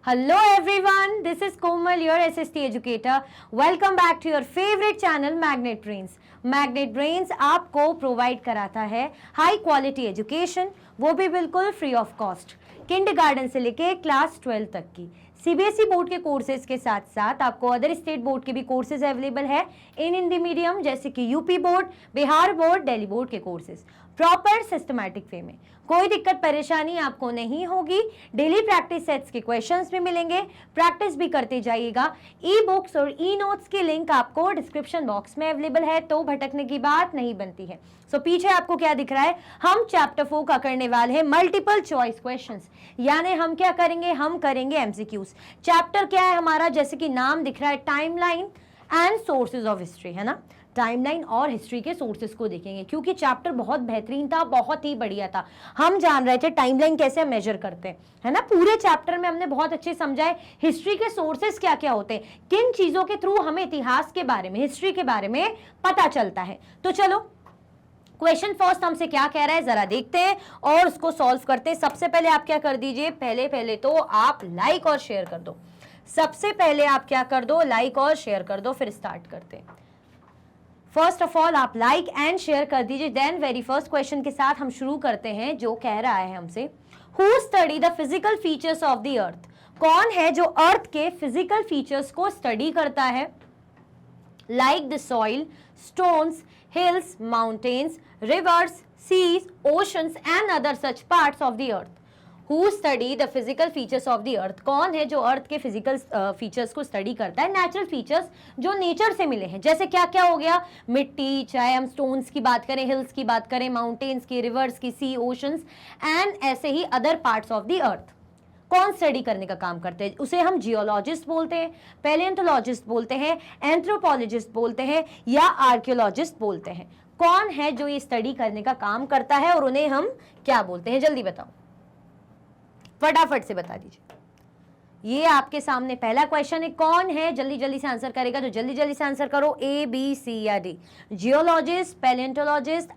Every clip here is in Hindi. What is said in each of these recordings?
Hello everyone, this is Komal, your SST educator. Welcome back to your favorite channel Magnet Brains. Magnet Brains आपको प्रोवाइड कराता है हाई क्वालिटी एजुकेशन, वो भी बिल्कुल फ्री ऑफ कॉस्ट, किंडरगार्टन से लेके क्लास 12 तक की सीबीएसई बोर्ड के कोर्सेज के साथ साथ आपको अदर स्टेट बोर्ड के भी कोर्सेज अवेलेबल है इन हिंदी मीडियम, जैसे कि UP board, Bihar board, Delhi board के कोर्सेज प्रॉपर सिस्टमैटिक वे में। कोई दिक्कत परेशानी आपको नहीं होगी। डेली प्रैक्टिस सेट्स के क्वेश्चंस भी मिलेंगे, प्रैक्टिस भी करते जाइएगा। ई बुक्स और ई नोट्स की लिंक आपको डिस्क्रिप्शन बॉक्स में अवेलेबल है, तो भटकने की बात नहीं बनती है। सो पीछे आपको क्या दिख रहा है, हम चैप्टर 4 का करने वाले हैं मल्टीपल चॉइस क्वेश्चंस, यानी हम क्या करेंगे, हम करेंगे एमसीक्यूज। चैप्टर क्या है हमारा, जैसे कि नाम दिख रहा है, timeline and sources of history, है ना। टाइमलाइन और हिस्ट्री के सोर्सेज को देखेंगे, क्योंकि चैप्टर बहुत बेहतरीन था, बहुत ही बढ़िया था। हम जान रहे थे टाइमलाइन कैसे मेजर करते हैं, है ना। पूरे चैप्टर में हमने बहुत अच्छे समझाए हिस्ट्री के सोर्सेज क्या क्या होते हैं, किन चीजों के थ्रू हमें इतिहास के बारे में, हिस्ट्री के बारे में पता चलता है। तो चलो क्वेश्चन फर्स्ट हमसे क्या कह रहा है जरा देखते हैं और उसको सॉल्व करते हैं। सबसे पहले आप क्या कर दीजिए, पहले तो आप लाइक और शेयर कर दो। सबसे पहले आप क्या कर दो, लाइक और शेयर कर दो, फिर स्टार्ट करते हैं। फर्स्ट ऑफ ऑल आप लाइक एंड शेयर कर दीजिए। देन वेरी फर्स्ट क्वेश्चन के साथ हम शुरू करते हैं, जो कह रहा है हमसे, who study the physical features of the earth. कौन है जो अर्थ के फिजिकल फीचर्स को स्टडी करता है। Like the soil, stones, hills, mountains, rivers, seas, oceans and other such parts of the earth. Who study the physical features of the earth? कौन है जो अर्थ के फिजिकल फीचर्स को स्टडी करता है, नेचुरल फीचर्स जो नेचर से मिले हैं। जैसे क्या क्या हो गया, मिट्टी, चाहे हम स्टोन्स की बात करें, हिल्स की बात करें, माउंटेन्स की, रिवर्स की, सी, ओशंस एंड ऐसे ही other parts of the earth. कौन स्टडी करने का काम करते हैं, उसे हम जियोलॉजिस्ट बोलते हैं, पैलियोंटोलॉजिस्ट बोलते हैं, एंथ्रोपोलॉजिस्ट बोलते हैं या आर्कियोलॉजिस्ट बोलते हैं। कौन है जो ये स्टडी करने का काम करता है और उन्हें हम क्या बोलते हैं, जल्दी बताओ, फटाफट से बता दीजिए। ये आपके सामने पहला क्वेश्चन है, कौन है, जल्दी जल्दी से आंसर करेगा तो जल्दी जल्दी से आंसर करो, ए, बी, सी या डी। जियोलॉजिस्ट, पैलियोंटोलॉजिस्ट,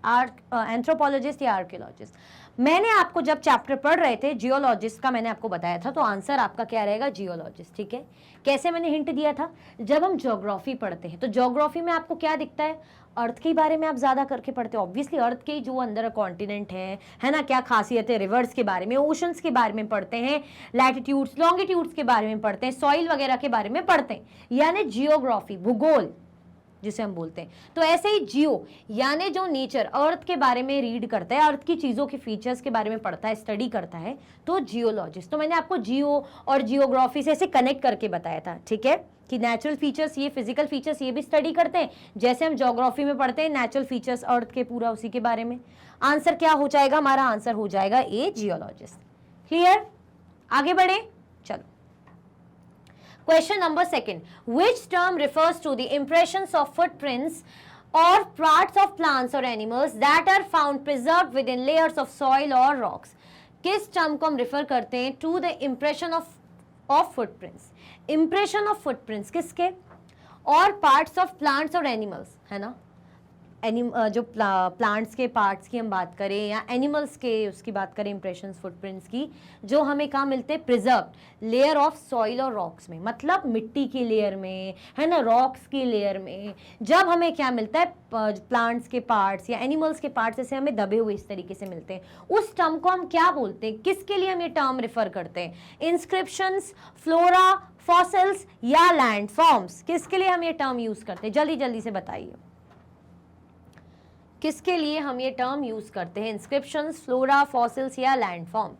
एंथ्रोपोलॉजिस्ट या आर्कियोलॉजिस्ट। मैंने आपको जब चैप्टर पढ़ रहे थे जियोलॉजिस्ट का मैंने आपको बताया था, तो आंसर आपका क्या रहेगा, जियोलॉजिस्ट। ठीक है, कैसे मैंने हिंट दिया था, जब हम ज्योग्राफी पढ़ते हैं तो ज्योग्राफी में आपको क्या दिखता है, अर्थ के बारे में आप ज्यादा करके पढ़ते हो। ऑब्वियसली अर्थ के जो अंदर कॉन्टिनेंट है ना, क्या खासियत है, रिवर्स के बारे में, ओशंस के बारे में पढ़ते हैं, लैटिट्यूड्स, लॉन्गिट्यूड्स के बारे में पढ़ते हैं, सॉइल वगैरह के बारे में पढ़ते हैं, यानी जियोग्राफी, भूगोल जिसे हम बोलते हैं। तो ऐसे ही जियो यानी जो नेचर, अर्थ के बारे में रीड करता है, अर्थ की चीजों के फीचर्स के बारे में पढ़ता है, स्टडी करता है, तो जियोलॉजिस्ट। तो मैंने आपको जियो और जियोग्राफी से ऐसे कनेक्ट करके बताया था, ठीक है, कि नेचुरल फीचर्स, ये फिजिकल फीचर्स ये भी स्टडी करते हैं, जैसे हम ज्योग्राफी में पढ़ते हैं नेचुरल फीचर्स अर्थ के, पूरा उसी के बारे में। आंसर क्या हो जाएगा, हमारा आंसर हो जाएगा ए, जियोलॉजिस्ट। क्लियर, आगे बढ़े, चलो। Question number 2. Which term refers to the impressions of footprints or parts of plants or animals that are found preserved within layers of soil or rocks? किस टर्म को हम रेफर करते हैं, to the impression of footprints. Impression of footprints किसके, और पार्ट्स ऑफ प्लांट्स और एनिमल्स, है ना। जो प्लांट्स के पार्ट्स की हम बात करें या एनिमल्स के उसकी बात करें, इंप्रेशंस, फुटप्रिंट्स की, जो हमें कहाँ मिलते हैं, प्रिजर्व्ड लेयर ऑफ सॉइल और रॉक्स में, मतलब मिट्टी की लेयर में, है ना, रॉक्स की लेयर में। जब हमें क्या मिलता है, प्लांट्स के पार्ट्स या एनिमल्स के पार्ट्स ऐसे हमें दबे हुए इस तरीके से मिलते हैं, उस टर्म को हम क्या बोलते हैं, किसके लिए हम ये टर्म रेफर करते हैं, इंस्क्रिप्शंस, फ्लोरा, फॉसिल्स या लैंड फॉर्म्स, किसके लिए हम ये टर्म यूज करते हैं, जल्दी जल्दी से बताइए, किसके लिए हम ये टर्म यूज करते हैं, इंस्क्रिप्शंस, फ्लोरा, फॉसिल्स या लैंड फॉर्म्स।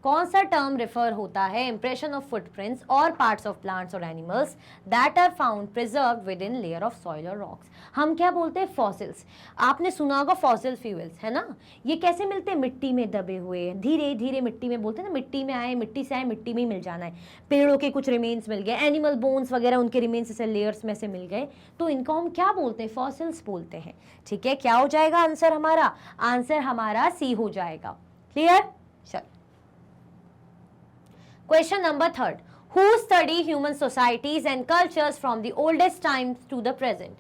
कौन सा टर्म रेफर होता है, इंप्रेशन ऑफ फुटप्रिंट्स और पार्ट्स ऑफ प्लांट्स और animals that are found preserved within layer of soil और रॉक्स। हम क्या बोलते हैं, फॉसिल्स। आपने सुना होगा फॉसिल फ्यूल्स, है ना, ये कैसे मिलते हैं, मिट्टी में दबे हुए, धीरे धीरे मिट्टी में, बोलते हैं ना, मिट्टी में आए, मिट्टी से आए, मिट्टी में ही मिल जाना है। पेड़ों के कुछ रिमेन्स मिल गए, एनिमल बोन्स वगैरह उनके रिमेन्स ऐसे लेयर्स में से मिल गए, तो इनको हम क्या बोलते हैं, फॉसिल्स बोलते हैं। ठीक है, क्या हो जाएगा आंसर हमारा, आंसर हमारा सी हो जाएगा। क्लियर, चलो। Question number 3. Who study human societies and cultures from the oldest times to the present?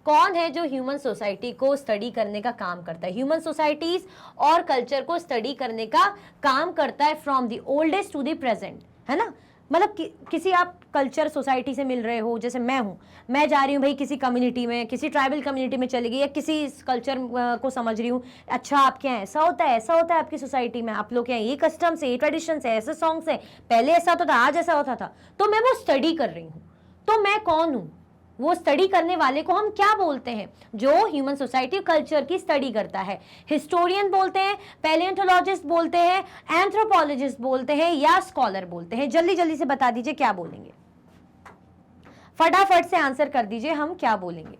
कौन है जो ह्यूमन सोसाइटी को स्टडी करने का काम करता है, ह्यूमन सोसाइटीज और कल्चर को स्टडी करने का काम करता है from the oldest to the present, है ना। मतलब किसी आप कल्चर सोसाइटी से मिल रहे हो, जैसे मैं हूँ, मैं जा रही हूँ भाई किसी कम्युनिटी में, किसी ट्राइबल कम्युनिटी में चली गई, या किसी कल्चर को समझ रही हूँ, अच्छा आपके यहाँ ऐसा होता है, ऐसा होता है आपकी सोसाइटी में, आप लोग के यहाँ ये कस्टम्स है, ये ट्रेडिशंस है, ऐसे सॉन्ग्स है, पहले ऐसा होता था, आज ऐसा होता था, तो मैं वो स्टडी कर रही हूँ। तो मैं कौन हूँ? वो स्टडी करने वाले को हम क्या बोलते हैं? जो ह्यूमन सोसाइटी कल्चर की स्टडी करता है। हिस्टोरियन बोलते हैं, पैलियोंटोलॉजिस्ट बोलते हैं, एंथ्रोपोलॉजिस्ट बोलते हैं, या स्कॉलर बोलते हैं? जल्दी जल्दी से बता दीजिए क्या बोलेंगे, फटाफट से आंसर कर दीजिए, हम क्या बोलेंगे?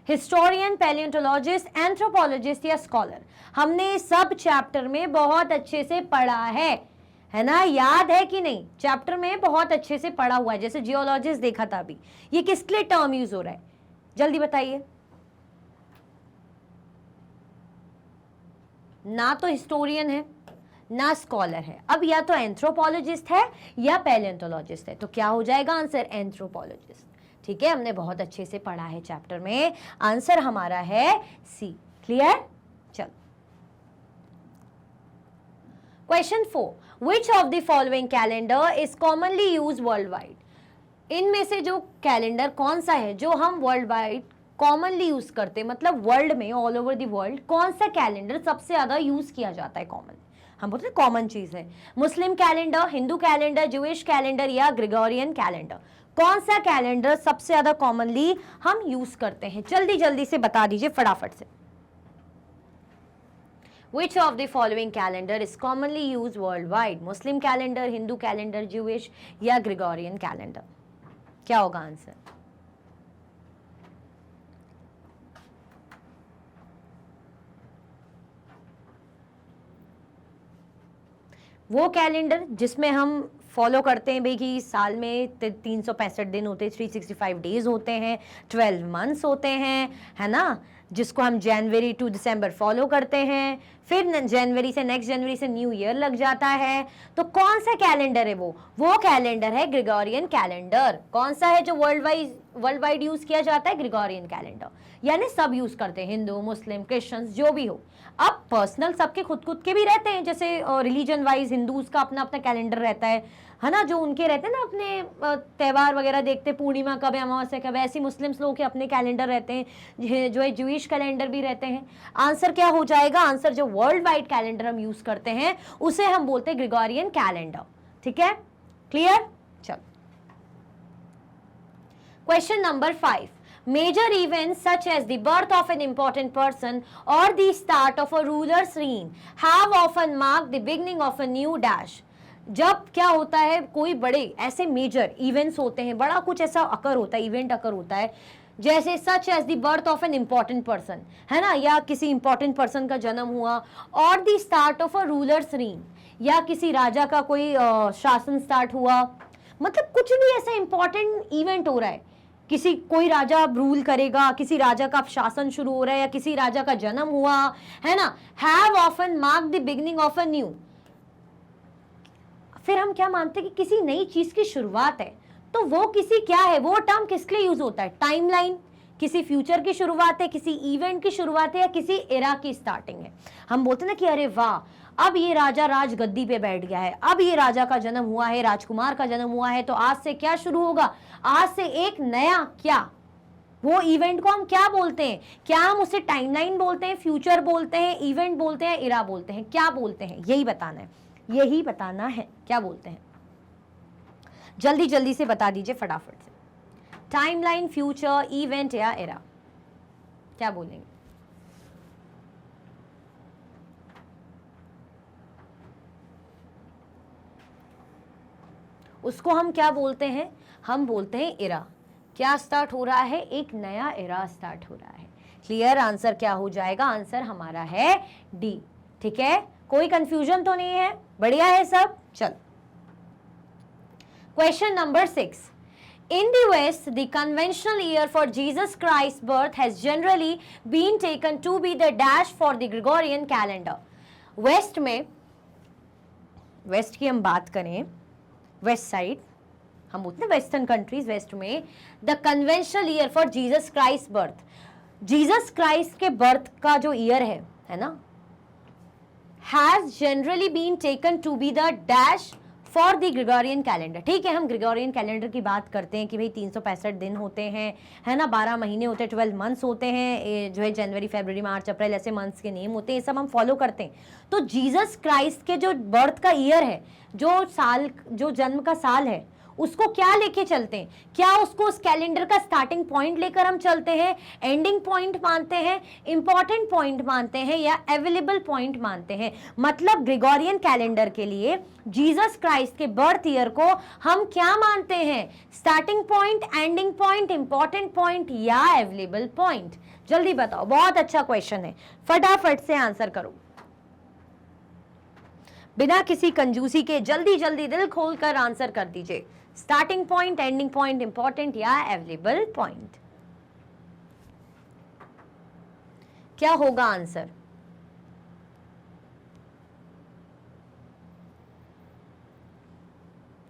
हिस्टोरियन, पैलियोंटोलॉजिस्ट, एंथ्रोपोलॉजिस्ट या स्कॉलर? हमने सब चैप्टर में बहुत अच्छे से पढ़ा है ना, याद है कि नहीं? चैप्टर में बहुत अच्छे से पढ़ा हुआ है। जैसे जियोलॉजिस्ट देखा था अभी, ये किसके लिए टर्म यूज हो रहा है? जल्दी बताइए। ना तो हिस्टोरियन है, ना स्कॉलर है, अब या तो एंथ्रोपोलॉजिस्ट है या पैलियोंटोलॉजिस्ट है। तो क्या हो जाएगा आंसर? एंथ्रोपोलॉजिस्ट। ठीक है, हमने बहुत अच्छे से पढ़ा है चैप्टर में, आंसर हमारा है सी। क्लियर? चलो, question 4, which of the following calendar is commonly use world wide? इनमें से जो कैलेंडर कौन सा है जो हम वर्ल्ड वाइड कॉमनली यूज करते हैं, मतलब वर्ल्ड में, ऑल ओवर द वर्ल्ड कौन सा कैलेंडर सबसे ज्यादा यूज किया जाता है कॉमन? हम बोलते हैं कॉमन चीज है। Muslim calendar, Hindu calendar, Jewish calendar या ग्रेगोरियन कैलेंडर? कौन सा कैलेंडर सबसे ज्यादा कॉमनली हम यूज करते हैं? जल्दी जल्दी से बता दीजिए फटाफट से। Which of the following calendar is commonly used worldwide? Muslim calendar, Hindu calendar, Jewish या ग्रेगोरियन कैलेंडर? क्या होगा आंसर? वो कैलेंडर जिसमें हम फॉलो करते हैं भाई कि साल में 365 दिन होते हैं, 365 डेज होते हैं, 12 मंथ्स होते हैं, है ना, जिसको हम जनवरी टू दिसंबर फॉलो करते हैं, फिर जनवरी से, नेक्स्ट जनवरी से न्यू ईयर लग जाता है। तो कौन सा कैलेंडर है वो कैलेंडर है ग्रेगोरियन कैलेंडर। कौन सा है जो वर्ल्ड वाइड यूज किया जाता है? ग्रेगोरियन कैलेंडर, यानी सब यूज करते हैं, हिंदू, मुस्लिम, क्रिश्चियंस, जो भी हो। अब पर्सनल सबके खुद के भी रहते हैं, जैसे रिलीजन वाइज हिंदूज का अपना अपना कैलेंडर रहता है ना, जो उनके रहते हैं ना अपने त्यौहार वगैरह देखते, पूर्णिमा कब है, अमावस्या कब है, ऐसे मुस्लिम्स लोगों के अपने कैलेंडर रहते हैं, जो है ज्यूइश कैलेंडर भी रहते हैं। आंसर क्या हो जाएगा? आंसर जो वर्ल्ड वाइड कैलेंडर हम यूज करते हैं उसे हम बोलते हैं ग्रेगोरियन कैलेंडर। ठीक है, क्लियर? चलो, question number 5, major events such as the birth of an important person or the start of a ruler's reign have often marked the beginning of a new dash। जब क्या होता है, कोई बड़े ऐसे मेजर इवेंट्स होते हैं, बड़ा कुछ ऐसा अकर होता है, इवेंट अकर होता है, जैसे such as the birth of an important person, है ना, या किसी इंपॉर्टेंट पर्सन का जन्म हुआ, और the start of a rulers reign, या किसी राजा का कोई शासन स्टार्ट हुआ, मतलब कुछ भी ऐसा इंपॉर्टेंट इवेंट हो रहा है, कोई राजा रूल करेगा, किसी राजा का शासन शुरू हो रहा है, या किसी राजा का जन्म हुआ, है ना, have often mark the beginning of a new. फिर हम क्या मानते हैं कि किसी नई चीज की शुरुआत है, तो वो किसी क्या है, वो टर्म किसके लिए यूज होता है? टाइमलाइन, किसी फ्यूचर की शुरुआत है, किसी इवेंट की शुरुआत है, या किसी एरा की स्टार्टिंग है। हम बोलते हैं ना कि अरे वाह, अब ये राजा राज गद्दी पे बैठ गया है, अब ये राजा का जन्म हुआ है, राजकुमार का जन्म हुआ है, तो आज से क्या शुरू होगा? आज से एक नया क्या, वो इवेंट को हम क्या बोलते हैं? क्या हम उसे टाइमलाइन बोलते हैं, फ्यूचर बोलते हैं, इवेंट बोलते हैं, एरा बोलते हैं? क्या बोलते हैं? यही बताना है, यही बताना है, क्या बोलते हैं? जल्दी जल्दी से बता दीजिए फटाफट से। टाइमलाइन, फ्यूचर, इवेंट या एरा, क्या बोलेंगे? उसको हम क्या बोलते हैं? हम बोलते हैं एरा। क्या स्टार्ट हो रहा है? एक नया एरा स्टार्ट हो रहा है। क्लियर? आंसर क्या हो जाएगा? आंसर हमारा है डी। ठीक है, कोई कंफ्यूजन तो नहीं है? बढ़िया है सब? चलो, question number 6, in the West, the conventional year for Jesus Christ's birth has generally been taken to be the dash for the Gregorian calendar। West में, वेस्ट की हम बात करें, वेस्ट साइड, हम बोलते हैं वेस्टर्न कंट्रीज, वेस्ट में the conventional year for Jesus Christ birth, Jesus Christ के बर्थ का जो ईयर है ना, has generally been taken to be the dash for the Gregorian calendar. ठीक है, हम ग्रेगोरियन कैलेंडर की बात करते हैं कि भाई 365 दिन होते हैं, है ना, 12 महीने होते हैं, 12 मंथ्स होते हैं, जो है जनवरी, फरवरी, मार्च, अप्रैल, ऐसे मंथ्स के नेम होते हैं, ये सब हम फॉलो करते हैं। तो जीसस क्राइस्ट के जो बर्थ का ईयर है, जो साल, जो जन्म का साल है, उसको क्या लेके चलते हैं? क्या उसको उस कैलेंडर का स्टार्टिंग पॉइंट लेकर हम चलते हैं, एंडिंग पॉइंट मानते हैं, इंपॉर्टेंट पॉइंट मानते हैं, या अवेलेबल पॉइंट मानते हैं? मतलब ग्रेगोरियन कैलेंडर के लिए जीसस क्राइस्ट के बर्थ ईयर को हम क्या मानते हैं? Starting point, ending point, important point या अवेलेबल पॉइंट? जल्दी बताओ, बहुत अच्छा क्वेश्चन है, फटाफट से आंसर करो, बिना किसी कंजूसी के, जल्दी जल्दी दिल खोलकर आंसर कर दीजिए। Starting point, ending point, important या अवेलेबल पॉइंट? क्या होगा आंसर?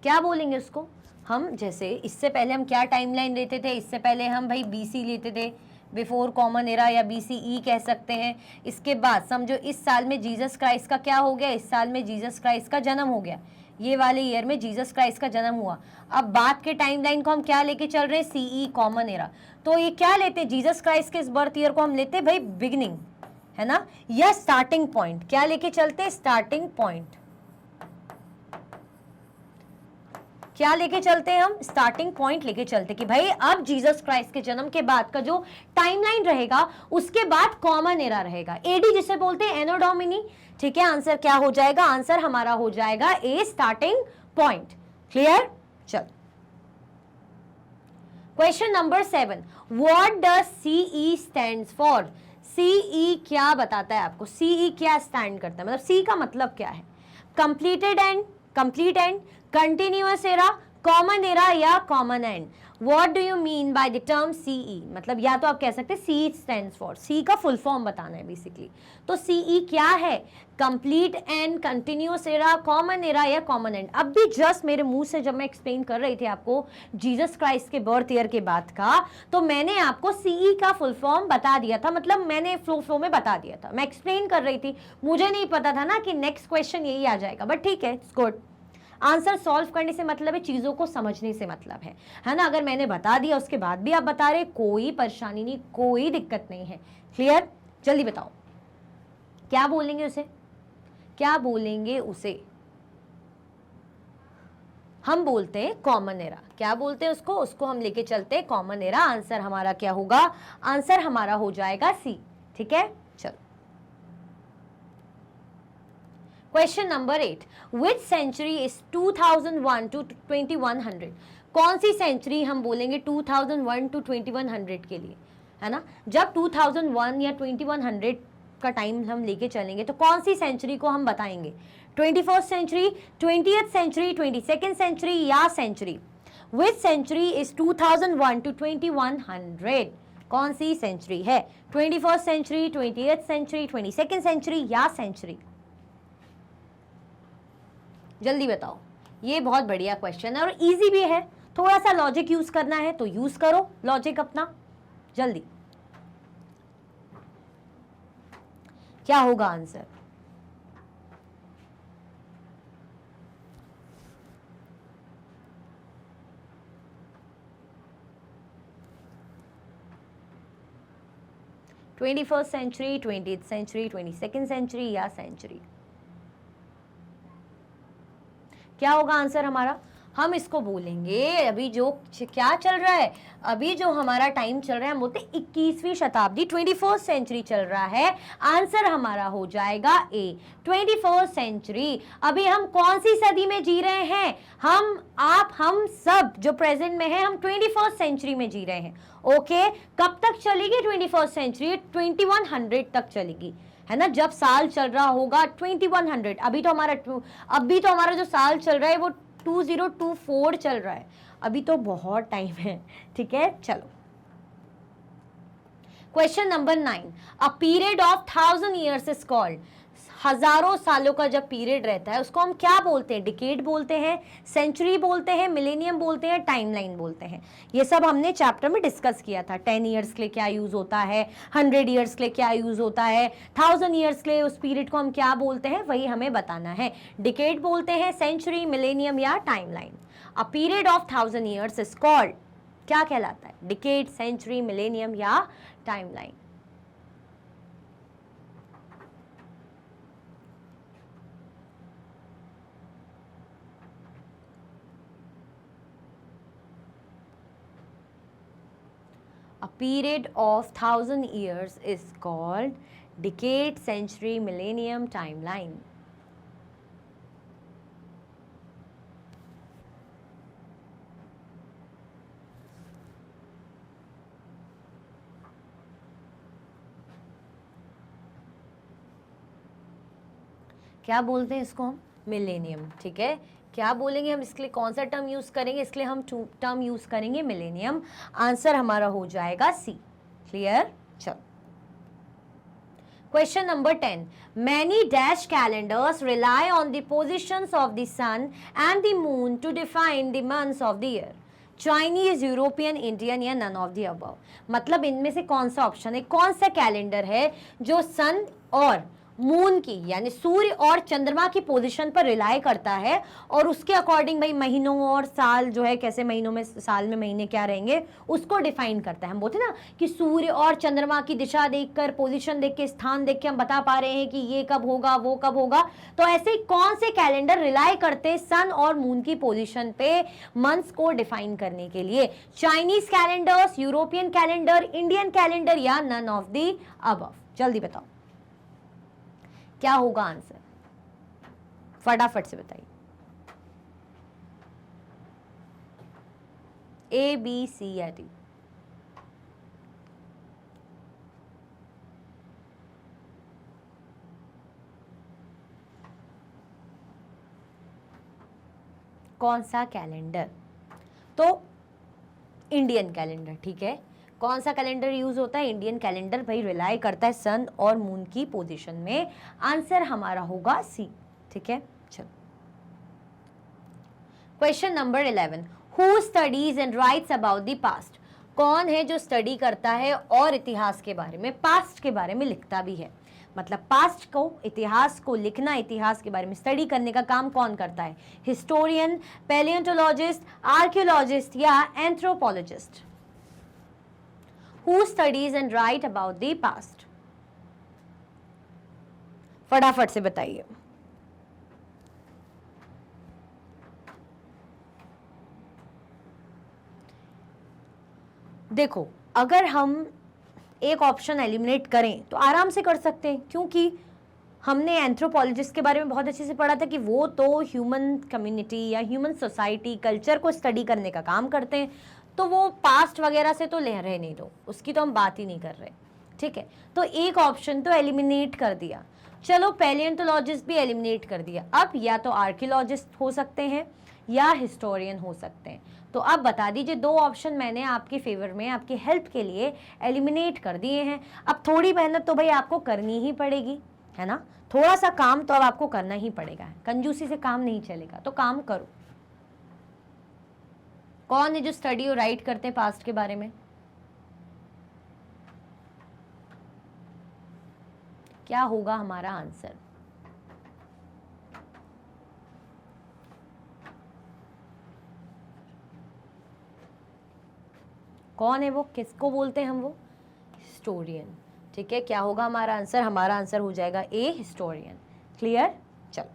क्या बोलेंगे उसको हम? जैसे इससे पहले हम क्या टाइमलाइन लेते थे? इससे पहले हम भाई बीसी लेते थे, बिफोर कॉमन एरा, या बीसीई कह सकते हैं। इसके बाद समझो इस साल में जीसस क्राइस्ट का क्या हो गया? इस साल में जीसस क्राइस्ट का जन्म हो गया, ये वाले ईयर में जीसस क्राइस्ट का जन्म हुआ। अब बाद के टाइमलाइन को हम क्या लेके चल रहे हैं? CE, common era. तो ये क्या लेते हैं? जीसस क्राइस्ट के इस बर्थ ईयर को हम लेते हैं भाई बिगिनिंग, है ना, या स्टार्टिंग पॉइंट। क्या लेके चलते हैं? Starting point. क्या लेके चलते हैं हम? स्टार्टिंग पॉइंट लेके चलते कि भाई अब जीसस क्राइस्ट के जन्म के बाद का जो टाइमलाइन रहेगा, उसके बाद कॉमन एरा रहेगा, एडी जिसे बोलते हैं, एनो डोमिनी। ठीक है, आंसर क्या हो जाएगा? आंसर हमारा हो जाएगा ए, स्टार्टिंग पॉइंट। क्लियर? चल, question number 7, what does CE stands for? CE क्या बताता है आपको? सीई क्या स्टैंड करता है? मतलब सी का मतलब क्या है? Completed end, complete end, continuous era, common era या common end? What do you mean by the term CE? मतलब या तो आप कह सकते हैं सी स्टैंड्स फॉर, सी का फुल फॉर्म बताना है बेसिकली। तो सीई क्या है? Complete end, continuous era, common era या कॉमन एंड? अब भी जस्ट मेरे मुंह से जब मैं एक्सप्लेन कर रही थी आपको जीसस क्राइस्ट के बर्थ ईयर के बाद का, तो मैंने आपको सीई का फुल फॉर्म बता दिया था, मतलब मैंने फ्लो में बता दिया था, मैं एक्सप्लेन कर रही थी, मुझे नहीं पता था ना कि नेक्स्ट क्वेश्चन यही आ जाएगा, बट ठीक है, इट्स गुड। आंसर सॉल्व करने से मतलब है, चीजों को समझने से मतलब है ना। अगर मैंने बता दिया उसके बाद भी आप बता रहे, कोई परेशानी नहीं, कोई दिक्कत नहीं है। क्लियर? जल्दी बताओ, क्या बोलेंगे उसे? क्या बोलेंगे उसे? हम बोलते हैं कॉमन एरा। क्या बोलते हैं उसको? उसको हम लेके चलते हैं कॉमन एरा। आंसर हमारा क्या होगा? आंसर हमारा हो जाएगा सी। ठीक है, चलो, question number 8, which century is 2001 to 2100? कौन सी सेंचुरी हम बोलेंगे 2001 to 2100 के लिए, है ना? जब 2001 या 2100 का टाइम हम लेके चलेंगे तो कौन सी सेंचुरी को हम बताएंगे? 21st century, 20th century, 22nd century या century? Which century is 2001 to 2100? कौन सी सेंचुरी है? 21st century, 20th century, 22nd century या सेंचुरी? जल्दी बताओ, ये बहुत बढ़िया क्वेश्चन है और इजी भी है। थोड़ा सा लॉजिक यूज करना है तो यूज करो लॉजिक अपना, जल्दी। क्या होगा answer? Twenty first century, 20th century, 22nd century या सेंचुरी? क्या होगा आंसर हमारा? हम इसको बोलेंगे, अभी जो क्या चल रहा है, अभी जो हमारा टाइम चल रहा है, हम बोलते 21वीं शताब्दी, 21st सेंचुरी चल रहा है। आंसर हमारा हो जाएगा ए, 21st सेंचुरी। अभी हम कौन सी सदी में जी रहे हैं? हम, आप, हम सब जो प्रेजेंट में हैं, हम 21st सेंचुरी में जी रहे हैं। ओके, कब तक चलेगी 21st सेंचुरी? 2100 तक चलेगी, है ना। जब साल चल रहा होगा 2100, अभी तो हमारा जो साल चल रहा है वो 2024 चल रहा है, अभी तो बहुत टाइम है। ठीक है, चलो, question number 9, a period of 1000 years is called? हजारों सालों का जब पीरियड रहता है उसको हम क्या बोलते हैं? डिकेड बोलते हैं, सेंचुरी बोलते हैं, मिलेनियम बोलते हैं, टाइमलाइन बोलते हैं। ये सब हमने चैप्टर में डिस्कस किया था। 10 ईयर्स के लिए क्या यूज होता है, 100 ईयर्स के लिए क्या यूज होता है, 1000 ईयर्स के लिए उस पीरियड को हम क्या बोलते हैं, वही हमें बताना है। डिकेड बोलते हैं, सेंचुरी, मिलेनियम या timeline. A period of 1000 years is called, क्या कहलाता है? डिकेड, सेंचुरी, मिलेनियम या timeline. A period of 1000 years is called decade, century, millennium, timeline. क्या बोलते हैं इसको हम? मिलेनियम। ठीक है, क्या बोलेंगे हम इसके लिए? कौन सा टर्म यूज करेंगे इसके लिए? हम टर्म यूज करेंगे मिलेनियम। आंसर हमारा हो जाएगा सी। क्लियर? चलो, question number 10। Many dash calendars rely on the positions of the sun and the moon to define the months of the year. Chinese, European, Indian या नन ऑफ द अबव। मतलब इनमें से कौन सा ऑप्शन है, कौन सा कैलेंडर है जो सन और मून की यानी सूर्य और चंद्रमा की पोजीशन पर रिलाई करता है और उसके अकॉर्डिंग भाई महीनों और साल जो है, कैसे महीनों में, साल में महीने क्या रहेंगे, उसको डिफाइन करता है। हम बोलते ना कि सूर्य और चंद्रमा की दिशा देखकर, पोजीशन देख के, स्थान देख के हम बता पा रहे हैं कि ये कब होगा, वो कब होगा। तो ऐसे कौन से कैलेंडर रिलाई करते हैं सन और मून की पोजिशन पे मंथ्स को डिफाइन करने के लिए? Chinese calendars, European calendar, Indian calendar या नन ऑफ द अबव? जल्दी बताओ क्या होगा आंसर, फटाफट से बताइए। ए, बी, सी या डी? कौन सा कैलेंडर? तो इंडियन कैलेंडर। ठीक है, कौन सा कैलेंडर यूज होता है? इंडियन कैलेंडर भाई रिलाई करता है सन और मून की पोजीशन में। आंसर हमारा होगा सी। ठीक है, चलो, question number 11। Who studies and writes about the past? कौन है जो स्टडी करता है और इतिहास के बारे में, पास्ट के बारे में लिखता भी है? मतलब पास्ट को, इतिहास को लिखना, इतिहास के बारे में स्टडी करने का काम कौन करता है? हिस्टोरियन, पैलियोंटोलॉजिस्ट, आर्कियोलॉजिस्ट या anthropologist? Who studies and write about the past? फटाफट से बताइए। देखो, अगर हम एक ऑप्शन एलिमिनेट करें तो आराम से कर सकते हैं, क्योंकि हमने एंथ्रोपोलॉजिस्ट के बारे में बहुत अच्छे से पढ़ा था कि वो तो ह्यूमन कम्युनिटी या ह्यूमन सोसाइटी, कल्चर को स्टडी करने का काम करते हैं। तो वो पास्ट वगैरह से तो ले रहे नहीं, दो उसकी तो हम बात ही नहीं कर रहे। ठीक है, तो एक ऑप्शन तो एलिमिनेट कर दिया। चलो, पैलियोंटोलॉजिस्ट भी एलिमिनेट कर दिया। अब या तो आर्कियोलॉजिस्ट हो सकते हैं या हिस्टोरियन हो सकते हैं। तो अब बता दीजिए, दो ऑप्शन मैंने आपके फेवर में, आपकी हेल्प के लिए एलिमिनेट कर दिए हैं। अब थोड़ी मेहनत तो भाई आपको करनी ही पड़ेगी, है ना? थोड़ा सा काम तो अब आपको करना ही पड़ेगा, कंजूसी से काम नहीं चलेगा, तो काम करो। कौन है जो स्टडी और राइट करते हैं पास्ट के बारे में? क्या होगा हमारा आंसर? कौन है वो, किसको बोलते हैं हम? वो हिस्टोरियन। ठीक है, क्या होगा हमारा आंसर? हमारा आंसर हो जाएगा ए, हिस्टोरियन। क्लियर? चलो,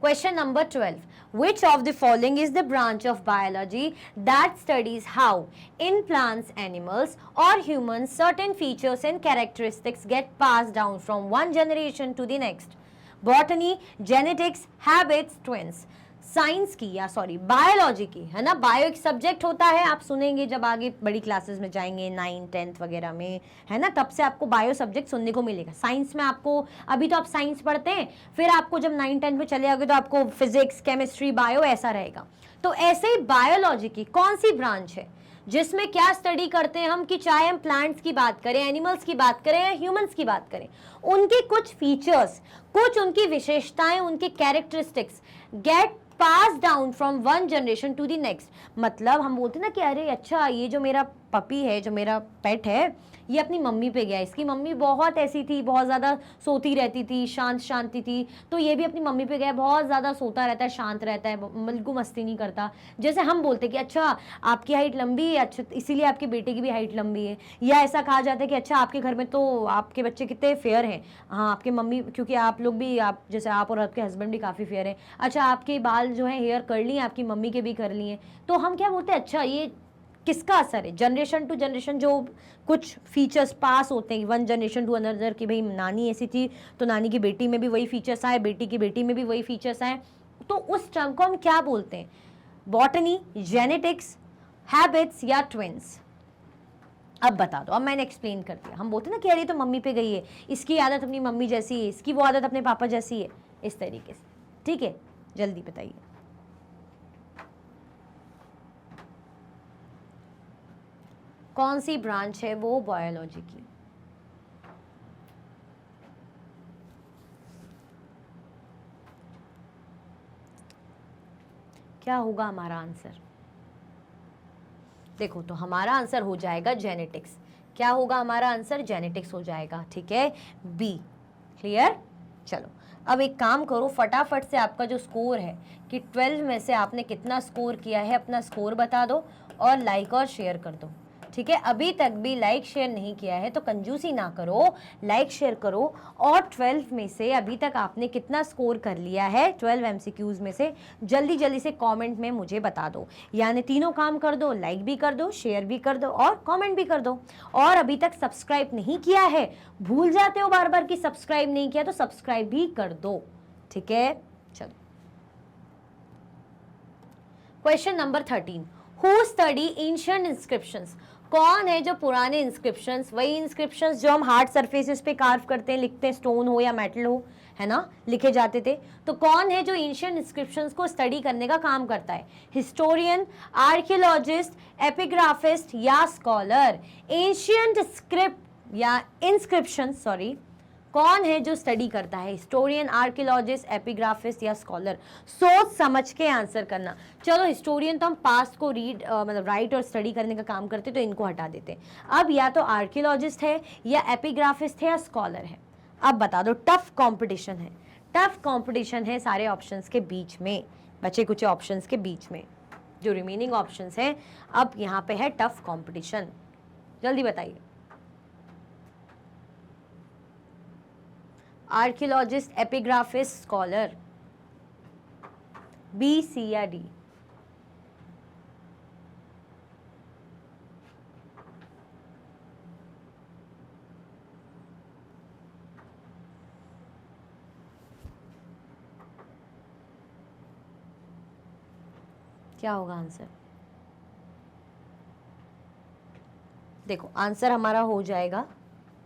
question number 12। Which of the following is the branch of biology that studies how in plants, animals or humans certain features and characteristics get passed down from one generation to the next? Botany, genetics, habits, twins. Science की या सॉरी बायोलॉजी की, है ना? बायो एक सब्जेक्ट होता है, आप सुनेंगे जब आगे बड़ी क्लासेस में जाएंगे, 9, 10th वगैरह में, है ना? तब से आपको बायो सब्जेक्ट सुनने को मिलेगा। साइंस में आपको, अभी तो आप साइंस पढ़ते हैं, फिर आपको जब 9, 10th में चले आओगे तो आपको फिजिक्स, केमिस्ट्री, बायो ऐसा रहेगा। तो ऐसे ही बायोलॉजी की कौन सी ब्रांच है जिसमें क्या स्टडी करते हैं हम, कि चाहे हम प्लांट्स की बात करें, एनिमल्स की बात करें या ह्यूमंस की बात करें, उनके कुछ फीचर्स, कुछ उनकी विशेषताएं, उनके characteristics get pass down from one generation to the next. मतलब हम बोलते हैं ना कि अरे अच्छा, ये जो मेरा पपी है, जो मेरा पेट है, ये अपनी मम्मी पे गया, इसकी मम्मी बहुत ऐसी थी, बहुत ज़्यादा सोती रहती थी, शांति थी, तो ये भी अपनी मम्मी पे गया, बहुत ज़्यादा सोता रहता है, शांत रहता है, बिल्कुल मस्ती नहीं करता। जैसे हम बोलते कि अच्छा आपकी हाइट लंबी है, अच्छा इसीलिए आपके बेटे की भी हाइट लंबी है। या ऐसा कहा जाता है कि अच्छा आपके घर में तो आपके बच्चे कितने फेयर हैं, हाँ आपके मम्मी, क्योंकि आप लोग भी, आप जैसे आप और आपके हस्बैंड भी काफ़ी फेयर हैं, अच्छा आपके बाल जो है हेयर कर लिए, आपकी मम्मी के भी कर लिए। तो हम क्या बोलते हैं, अच्छा ये किसका असर है, जनरेशन टू जनरेशन जो कुछ फीचर्स पास होते हैं वन जनरेशन टू अनदर, कि भाई नानी ऐसी थी तो नानी की बेटी में भी वही फीचर्स आए, बेटी की बेटी में भी वही फीचर्स आए, तो उस टर्म को हम क्या बोलते हैं, बॉटनी, जेनेटिक्स, हैबिट्स या ट्विंस। अब बता दो, अब मैंने एक्सप्लेन कर दिया। हम बोलते हैं ना कि अरे तो मम्मी पे गई है, इसकी आदत अपनी मम्मी जैसी है, इसकी वो आदत अपने पापा जैसी है, इस तरीके से। ठीक है, जल्दी बताइए। कौन सी ब्रांच है वो बायोलॉजी की? क्या होगा हमारा आंसर? देखो, तो हमारा आंसर हो जाएगा जेनेटिक्स। क्या होगा हमारा आंसर? जेनेटिक्स हो जाएगा। ठीक है, बी। क्लियर? चलो अब एक काम करो, फटाफट से आपका जो स्कोर है कि 12 में से आपने कितना स्कोर किया है, अपना स्कोर बता दो और लाइक और शेयर कर दो। ठीक है, अभी तक भी लाइक शेयर नहीं किया है तो कंजूसी ना करो, लाइक शेयर करो। और 12 में से अभी तक आपने कितना स्कोर कर लिया है 12 एमसीक्यूज में से, जल्दी जल्दी से कमेंट में मुझे बता दो। यानी तीनों काम कर दो, लाइक भी कर दो, शेयर भी कर दो और कमेंट भी कर दो। और अभी तक सब्सक्राइब नहीं किया है, भूल जाते हो बार बार कि सब्सक्राइब नहीं किया, तो सब्सक्राइब भी कर दो। ठीक है, चलो question number 13, who study ancient inscriptions? कौन है जो पुराने इंस्क्रिप्शंस, वही इंस्क्रिप्शंस जो हम हार्ड सरफेसेस पे कार्व करते हैं, लिखते हैं, स्टोन हो या मेटल हो, है ना, लिखे जाते थे। तो कौन है जो एंशिएंट इंस्क्रिप्शंस को स्टडी करने का काम करता है? हिस्टोरियन, आर्कियोलॉजिस्ट, एपिग्राफिस्ट या स्कॉलर? एंशिएंट स्क्रिप्ट या इंस्क्रिप्शन, सॉरी, कौन है जो स्टडी करता है? हिस्टोरियन, आर्कियोलॉजिस्ट, एपिग्राफिस्ट या स्कॉलर? सोच समझ के आंसर करना। चलो हिस्टोरियन तो हम पास्ट को रीड मतलब राइट और स्टडी करने का काम करते, तो इनको हटा देते। अब या तो आर्कियोलॉजिस्ट है या एपिग्राफिस्ट है या स्कॉलर है। अब बता दो, टफ कॉम्पिटिशन है, टफ कॉम्पिटिशन है सारे ऑप्शंस के बीच में, बचे कुछ ऑप्शंस के बीच में जो रिमेनिंग ऑप्शंस हैं, अब यहाँ पे है टफ कॉम्पिटिशन। जल्दी बताइए, आर्कियोलॉजिस्ट, एपिग्राफिस्ट, स्कॉलर, बी, सी या डी? क्या होगा आंसर? देखो आंसर हमारा हो जाएगा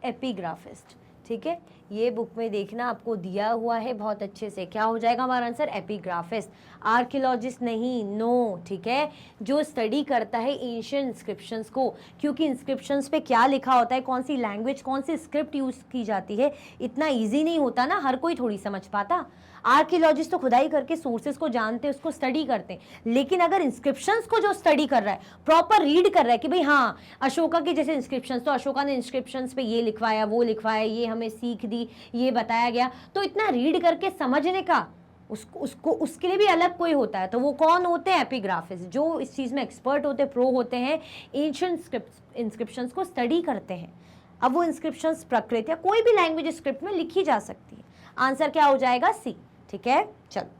एपिग्राफिस्ट। ठीक है, ये बुक में देखना आपको दिया हुआ है बहुत अच्छे से। क्या हो जाएगा हमारा आंसर? एपिग्राफिस्ट। आर्कियोलॉजिस्ट नहीं, नो। ठीक है, जो स्टडी करता है एंशिएंट इंस्क्रिप्शंस को, क्योंकि इंस्क्रिप्शंस पे क्या लिखा होता है, कौन सी लैंग्वेज, कौन सी स्क्रिप्ट यूज की जाती है, इतना ईजी नहीं होता ना, हर कोई थोड़ी समझ पाता। आर्कियोलॉजिस्ट तो खुदाई करके सोर्सेज को जानते हैं, उसको स्टडी करते हैं, लेकिन अगर इंस्क्रिप्शंस को जो स्टडी कर रहा है, प्रॉपर रीड कर रहा है कि भाई हाँ अशोका के जैसे इंस्क्रिप्शंस, तो अशोका ने इंस्क्रिप्शंस पे ये लिखवाया, वो लिखवाया, ये हमें सीख दी, ये बताया गया, तो इतना रीड करके समझने का उसको उसके लिए भी अलग कोई होता है। तो वो कौन होते हैं? एपिग्राफिस्ट, जो इस चीज़ में एक्सपर्ट होते हैं, प्रो होते हैं, एंशिएंट इंस्क्रिप्शंस को स्टडी करते हैं। अब वो इंस्क्रिप्शंस प्रकृत या कोई भी लैंग्वेज स्क्रिप्ट में लिखी जा सकती है। आंसर क्या हो जाएगा? सी। ठीक है, चलो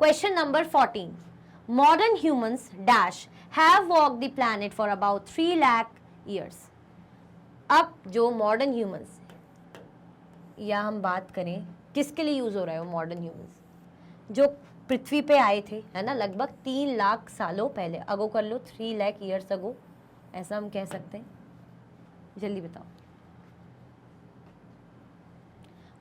question number 14, modern humans dash have walked the planet for about 3 lakh years. अब जो मॉडर्न ह्यूमंस, या हम बात करें किसके लिए यूज हो रहा है वो मॉडर्न ह्यूमंस, जो पृथ्वी पे आए थे, है ना, लगभग 3 लाख सालों पहले, अगो कर लो, 3 लाख ईयर्स अगो, ऐसा हम कह सकते हैं। जल्दी बताओ।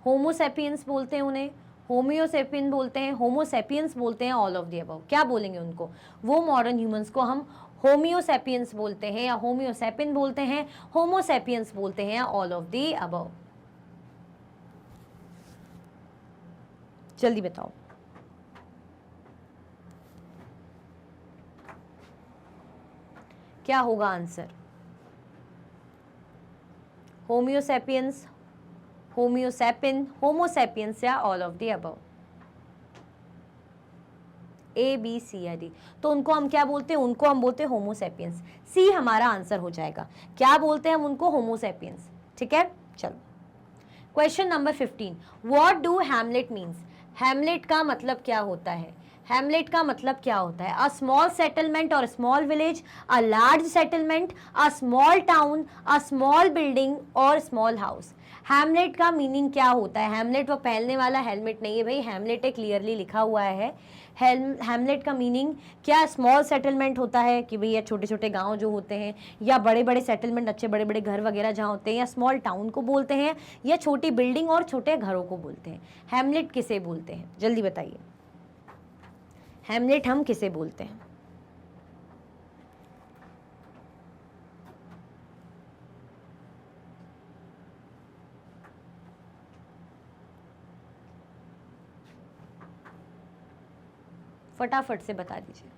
होमोसेपियंस बोलते हैं उन्हें, होमियोसेपियन बोलते हैं, होमोसेपियंस बोलते हैं, ऑल ऑफ द अबव। क्या बोलेंगे उनको? वो मॉडर्न ह्यूमंस को हम होमियोसेपियंस बोलते हैं या होमियोसेपिन बोलते हैं, होमोसेपियंस बोलते हैं, या ऑल ऑफ दी अबव? जल्दी बताओ। क्या होगा आंसर? होमियोसेपियंस, होमियोसेपिन, होमोसेपियंस, या all of the above? A, B, C या डी? तो उनको हम क्या बोलते हैं? उनको हम बोलते हैं होमोसेपियंस। सी हमारा आंसर हो जाएगा। क्या बोलते हैं हम उनको? होमोसेपियंस। ठीक है, चलो question number 15, what do Hamlet means? Hamlet का मतलब क्या होता है? हैमलेट का मतलब क्या होता है? अ स्मॉल सेटलमेंट और small village, a large settlement, a small town, a small building और स्मॉल हाउस। हैमलेट का मीनिंग क्या होता है? हैमलेट वो पहनने वाला हेलमेट नहीं है भाई, हैमलेट एक क्लियरली लिखा हुआ है। हैमलेट का मीनिंग क्या? स्मॉल सेटलमेंट होता है कि भैया छोटे छोटे गांव जो होते हैं, या बड़े बड़े सेटलमेंट, अच्छे बड़े बड़े घर वगैरह जहाँ होते हैं, या स्मॉल टाउन को बोलते हैं, या छोटी बिल्डिंग और छोटे घरों को बोलते हैं। हैमलेट किसे बोलते हैं? जल्दी बताइए, हैमलेट हम किसे बोलते हैं? फटाफट से बता दीजिए।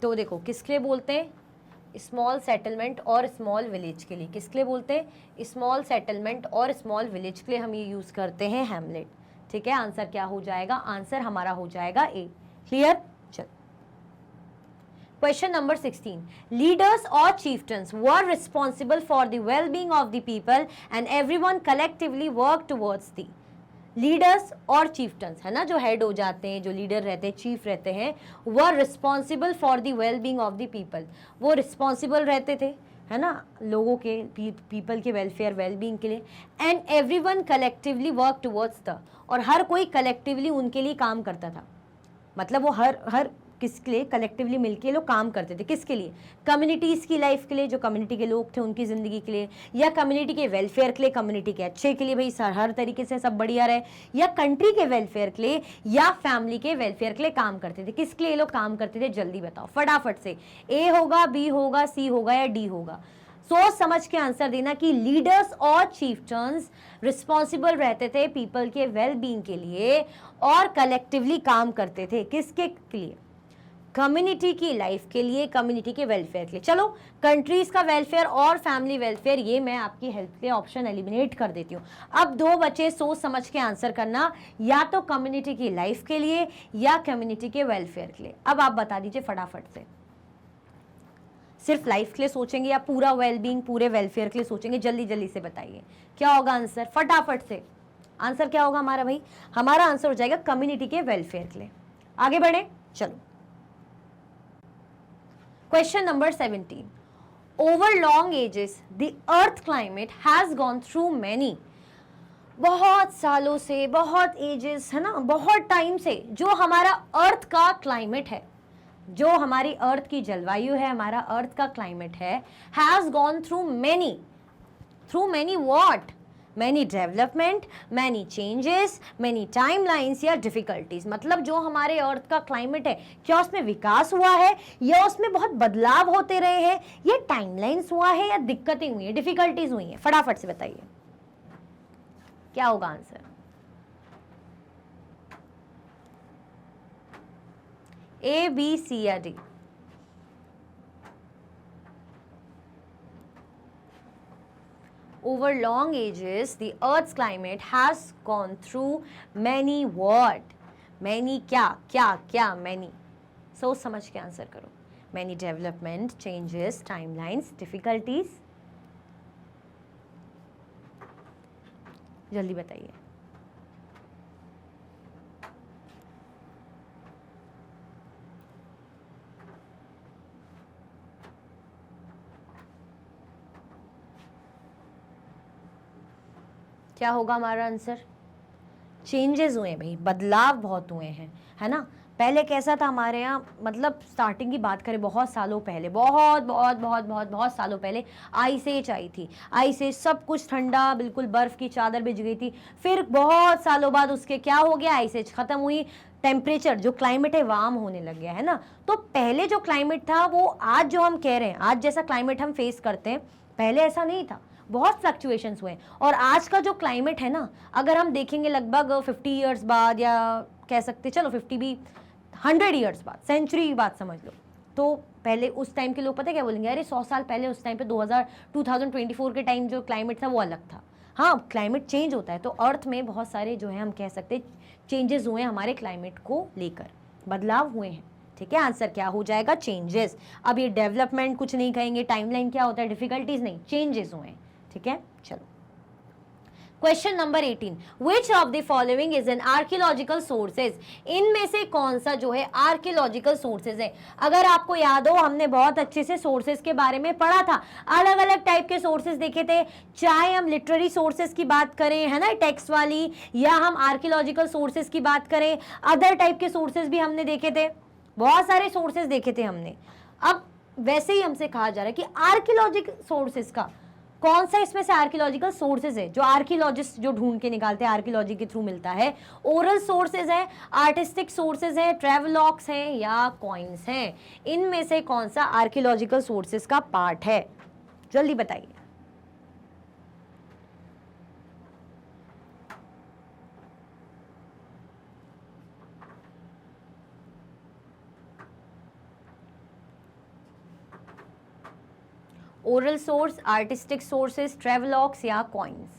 तो देखो, किसके लिए बोलते हैं? स्मॉल सेटलमेंट और स्मॉल विलेज के लिए। किसके लिए बोलते हैं? स्मॉल सेटलमेंट और स्मॉल विलेज के लिए हम ये यूज करते हैं हैमलेट। ठीक है, आंसर क्या हो जाएगा? आंसर हमारा हो जाएगा ए। क्लियर? चल क्वेश्चन नंबर 16, लीडर्स और chieftains were responsible for the well-being of the people and everyone collectively worked towards the। Leaders और chieftains है ना, जो हेड हो जाते हैं, जो लीडर रहते हैं, चीफ रहते हैं, were responsible for the well-being of the people। वो रिस्पॉन्सिबल रहते थे, है ना, लोगों के, पीपल के वेलफेयर वेलबींग के लिए। And everyone collectively work towards the, और हर कोई कलेक्टिवली उनके लिए काम करता था। मतलब वो हर किसके लिए? कलेक्टिवली मिलके लोग काम करते थे। किसके लिए? कम्युनिटीज़ की लाइफ के लिए, जो कम्युनिटी के लोग थे उनकी ज़िंदगी के लिए, या कम्युनिटी के वेलफेयर के लिए, कम्युनिटी के अच्छे के लिए, भाई हर तरीके से सब बढ़िया रहे, या कंट्री के वेलफेयर के लिए, या फैमिली के वेलफेयर के लिए काम करते थे। किसके लिए ये लोग काम करते थे? जल्दी बताओ फटाफट से। ए होगा, बी होगा, सी होगा, या डी होगा? सोच समझ के आंसर देना कि लीडर्स और चीफटन्स रिस्पॉन्सिबल रहते थे पीपल के वेल बीइंग के लिए और कलेक्टिवली काम करते थे। किसके लिए? कम्युनिटी की लाइफ के लिए, कम्युनिटी के वेलफेयर के लिए। चलो, कंट्रीज का वेलफेयर और फैमिली वेलफेयर, ये मैं आपकी हेल्प के ऑप्शन एलिमिनेट कर देती हूँ। अब दो बचे, सोच समझ के आंसर करना, या तो कम्युनिटी की लाइफ के लिए या कम्युनिटी के वेलफेयर के लिए। अब आप बता दीजिए फटाफट से, सिर्फ लाइफ के लिए सोचेंगे या पूरा वेलबींग, पूरे वेलफेयर के लिए सोचेंगे? जल्दी जल्दी से बताइए क्या होगा आंसर, फटाफट से। आंसर क्या होगा हमारा भाई? हमारा आंसर हो जाएगा कम्युनिटी के वेलफेयर के लिए। आगे बढ़े, चलो question number 17, over long ages the earth climate has gone through many. बहुत सालों से, बहुत एजेस है ना, बहुत टाइम से जो हमारा अर्थ का क्लाइमेट है, जो हमारी अर्थ की जलवायु है, हमारा अर्थ का क्लाइमेट है, has gone through many what? Many development, many changes, many timelines या डिफिकल्टीज। मतलब जो हमारे अर्थ का क्लाइमेट है, क्या उसमें विकास हुआ है, या उसमें बहुत बदलाव होते रहे हैं, या टाइमलाइंस हुआ है, या दिक्कतें हुई है, डिफिकल्टीज हुई है? फटाफट से बताइए क्या होगा आंसर। ए, बी, सी या D? Over long ages, the Earth's climate has gone through many what? Many क्या many? सोच समझ के आंसर करो। Many development, changes, timelines, difficulties। जल्दी बताइए। क्या होगा हमारा आंसर? चेंजेस हुए भाई, बदलाव बहुत हुए हैं, है ना। पहले कैसा था हमारे यहाँ, मतलब स्टार्टिंग की बात करें बहुत सालों पहले, बहुत बहुत बहुत बहुत बहुत सालों पहले आइस एज आई थी। आइस एज, सब कुछ ठंडा, बिल्कुल बर्फ की चादर बिछ गई थी। फिर बहुत सालों बाद उसके क्या हो गया, आइस एज खत्म हुई, टेम्परेचर जो क्लाइमेट है वार्म होने लग गया है ना। तो पहले जो क्लाइमेट था वो आज जो हम कह रहे हैं, आज जैसा क्लाइमेट हम फेस करते हैं, पहले ऐसा नहीं था, बहुत फ्लक्चुएशंस हुए। और आज का जो क्लाइमेट है ना, अगर हम देखेंगे लगभग 50 ईयर्स बाद, या कह सकते चलो 50 भी, 100 ईयर्स बाद, सेंचुरी की बात समझ लो, तो पहले उस टाइम के लोग पता क्या बोलेंगे, अरे 100 साल पहले उस टाइम पे 2024 के टाइम जो क्लाइमेट था वो अलग था। हाँ, क्लाइमेट चेंज होता है, तो अर्थ में बहुत सारे जो है हम कह सकते चेंजेस हुए हैं, हमारे क्लाइमेट को लेकर बदलाव हुए हैं। ठीक है, आंसर क्या हो जाएगा, चेंजेस। अब ये डेवलपमेंट कुछ नहीं कहेंगे, टाइमलाइन क्या होता है, डिफिकल्टीज नहीं, चेंजेस हुए हैं। ठीक है, चलो question number 18, which of the following is an archaeological sources, इनमें से कौन सा जो है आर्कियोलॉजिकल सोर्सेज है। अगर आपको याद हो, हमने बहुत अच्छे से सोर्सेज के बारे में पढ़ा था, अलग अलग टाइप के सोर्सेज देखे थे, चाहे हम लिटरेरी सोर्सेज की बात करें, है ना, टेक्स्ट वाली, या हम आर्कियोलॉजिकल सोर्सेज की बात करें, अदर टाइप के सोर्सेज भी हमने देखे थे, बहुत सारे सोर्सेज देखे थे हमने। अब वैसे ही हमसे कहा जा रहा है कि आर्कियोलॉजिकल सोर्सेज का कौन सा इसमें से आर्कियोलॉजिकल सोर्सेज है, जो आर्कियोलॉजिस्ट जो ढूंढ के निकालते हैं, आर्कियोलॉजी के थ्रू मिलता है। ओरल सोर्सेज है, आर्टिस्टिक सोर्सेज है, ट्रेवलॉग्स हैं, या कॉइन्स हैं, इनमें से कौन सा आर्कियोलॉजिकल सोर्सेज का पार्ट है, जल्दी बताइए। ओरल सोर्स, आर्टिस्टिक सोर्सेज, ट्रेवलॉग्स या कॉइन्स,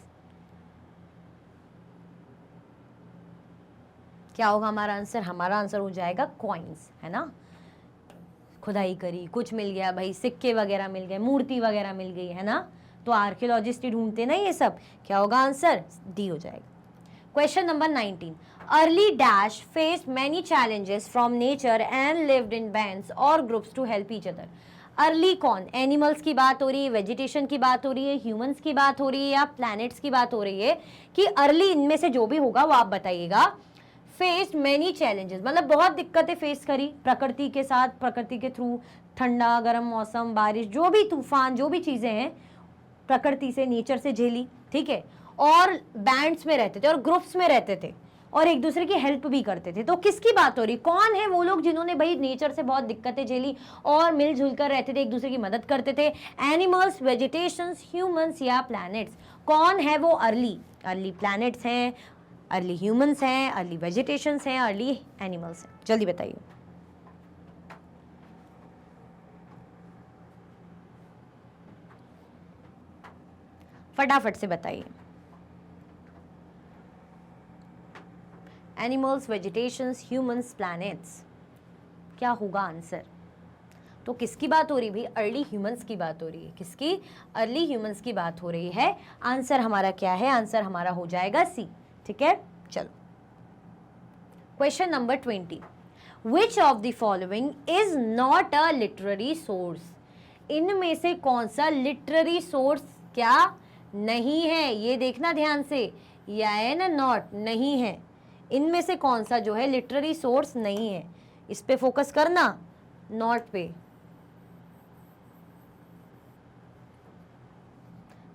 क्या होगा हमारा आंसर, हमारा आंसर हो जाएगा कॉइन्स, है ना। खुदाई करी, कुछ मिल गया भाई, सिक्के वगैरह मिल गए, मूर्ति वगैरह मिल गई, है ना, तो आर्कियोलॉजिस्ट ही ढूंढते ना ये सब, क्या होगा आंसर, डी हो जाएगा। Question number 19, early dash faced many challenges from nature and lived in bands और groups to help each other. Early कौन, एनिमल्स की बात हो रही है, वेजिटेशन की बात हो रही है, ह्यूमंस की बात हो रही है, या प्लैनेट्स की बात हो रही है, कि अर्ली इनमें से जो भी होगा वो आप बताइएगा। फेस्ड मैनी चैलेंजेस मतलब बहुत दिक्कतें फेस करी प्रकृति के साथ, प्रकृति के थ्रू, ठंडा गर्म मौसम, बारिश, जो भी तूफान, जो भी चीजें हैं प्रकृति से, नेचर से झेली। ठीक है, और बैंड्स में रहते थे और ग्रुप्स में रहते थे और एक दूसरे की हेल्प भी करते थे। तो किसकी बात हो रही, कौन है वो लोग जिन्होंने भाई नेचर से बहुत दिक्कतें झेली और मिलजुल कर रहते थे, एक दूसरे की मदद करते थे। एनिमल्स, वेजिटेशंस, ह्यूमंस या प्लैनेट्स, कौन है वो अर्ली, अर्ली प्लैनेट्स हैं, अर्ली ह्यूमंस हैं, अर्ली वेजिटेशंस हैं, अर्ली एनिमल्स हैं, जल्दी बताइए। फटाफट से बताइए। एनिमल्स, वेजिटेशंस, ह्यूमंस, प्लैनेट्स, क्या होगा आंसर। तो किसकी बात हो रही भाई, अर्ली ह्यूमंस की बात हो रही है, किसकी, अर्ली ह्यूमंस की बात हो रही है। आंसर हमारा क्या है, आंसर हमारा हो जाएगा सी। ठीक है, चलो question number 20, which of the following is not a literary source, इनमें से कौन सा लिटरेरी सोर्स क्या नहीं है, ये देखना ध्यान से, या है ना नॉट, नहीं है, इनमें से कौन सा जो है लिटरेरी सोर्स नहीं है, इस पे फोकस करना, नॉट पे।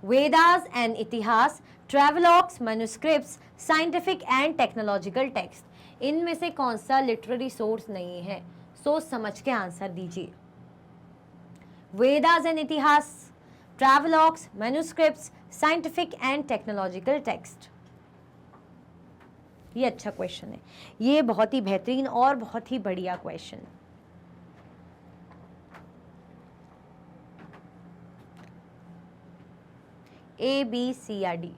Vedas and Itihas, travelogues, manuscripts, scientific and technological text, इनमें से कौन सा लिटरेरी सोर्स नहीं है, सोच समझ के आंसर दीजिए। Vedas and Itihas, travelogues, manuscripts, scientific and technological text. ये अच्छा क्वेश्चन है, ये बहुत ही बेहतरीन और बहुत ही बढ़िया क्वेश्चन। ए, बी, सी या डी,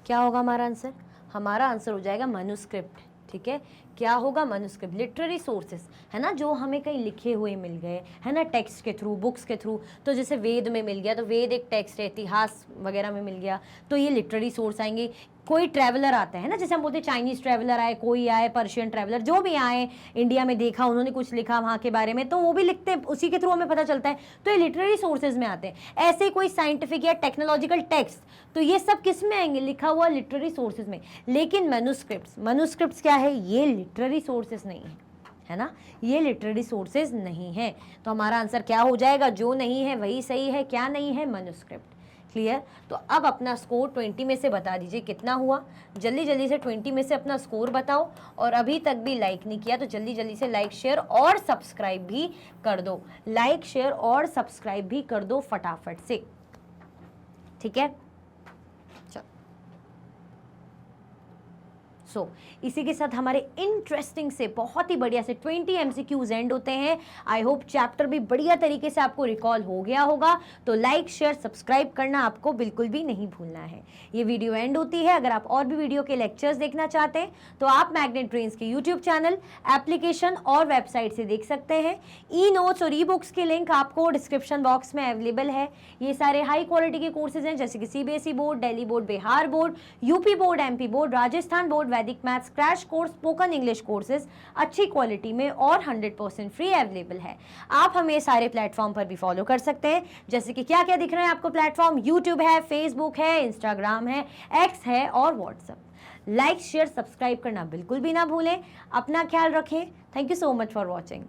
क्या होगा हमारा आंसर, हमारा आंसर हो जाएगा मनुस्क्रिप्ट। ठीक है, क्या होगा? मनुस्क्रिप्ट, लिटरेरी सोर्सेस, है ना, जो हमें कहीं लिखे हुए मिल गए, है ना, टेक्स्ट के थ्रू, बुक्स के थ्रू। तो जैसे वेद में मिल गया तो वेद एक टेक्स्ट है, इतिहास वगैरह में मिल गया तो ये लिटरेरी सोर्स आएंगे। कोई ट्रैवलर आता है ना, जैसे हम बोलते हैं चाइनीज़ ट्रैवलर आए, कोई आए, पर्शियन ट्रैवलर, जो भी आए, इंडिया में देखा, उन्होंने कुछ लिखा वहाँ के बारे में, तो वो भी लिखते हैं, उसी के थ्रू हमें पता चलता है, तो ये लिटरेरी सोर्सेज में आते हैं। ऐसे कोई साइंटिफिक या टेक्नोलॉजिकल टेक्स्ट, तो ये सब किस में आएंगे? लिखा हुआ लिटरेरी सोर्सेज में। लेकिन मैन्युस्क्रिप्ट्स क्या है? ये लिटरेरी सोर्सेज नहीं है ना, ये लिटरेरी सोर्सेज नहीं है। तो हमारा आंसर क्या हो जाएगा? जो नहीं है वही सही है, क्या नहीं है? मैन्युस्क्रिप्ट। क्लियर? तो अब अपना स्कोर 20 में से बता दीजिए कितना हुआ। जल्दी जल्दी से 20 में से अपना स्कोर बताओ। और अभी तक भी लाइक नहीं किया तो जल्दी जल्दी से लाइक, शेयर और सब्सक्राइब भी कर दो। लाइक, शेयर और सब्सक्राइब भी कर दो फटाफट से, ठीक है? इसी के साथ हमारे इंटरेस्टिंग से, बहुत ही बढ़िया से 20 MCQs एंड होते हैं। आई होप चैप्टर भी बढ़िया तरीके से आपको रिकॉल हो गया होगा। तो लाइक, शेयर, सब्सक्राइब करना आपको बिल्कुल भी नहीं भूलना है। ये वीडियो एंड होती है। अगर आप और भी वीडियो के लेक्चर्स देखना चाहते हैं तो आप मैग्नेट ब्रेन्स के यूट्यूब चैनल, एप्लीकेशन और वेबसाइट से देख सकते हैं। ई नोट्स और ई बुक्स के लिंक आपको डिस्क्रिप्शन बॉक्स में अवेलेबल है। ये सारे हाई क्वालिटी के कोर्सेज हैं, जैसे कि CBSE board, Delhi board, Bihar board, UP board, MP board, Rajasthan board, Vedic maths, crash course, spoken English courses अच्छी क्वालिटी में और 100% फ्री अवेलेबल है। आप हमें सारे प्लेटफॉर्म पर भी फॉलो कर सकते हैं, जैसे कि क्या क्या दिख रहे हैं आपको प्लेटफॉर्म? यूट्यूब है, फेसबुक है, इंस्टाग्राम है, एक्स है और व्हाट्सएप। लाइक, शेयर, सब्सक्राइब करना बिल्कुल भी ना भूलें। अपना ख्याल रखें। Thank you so much for watching.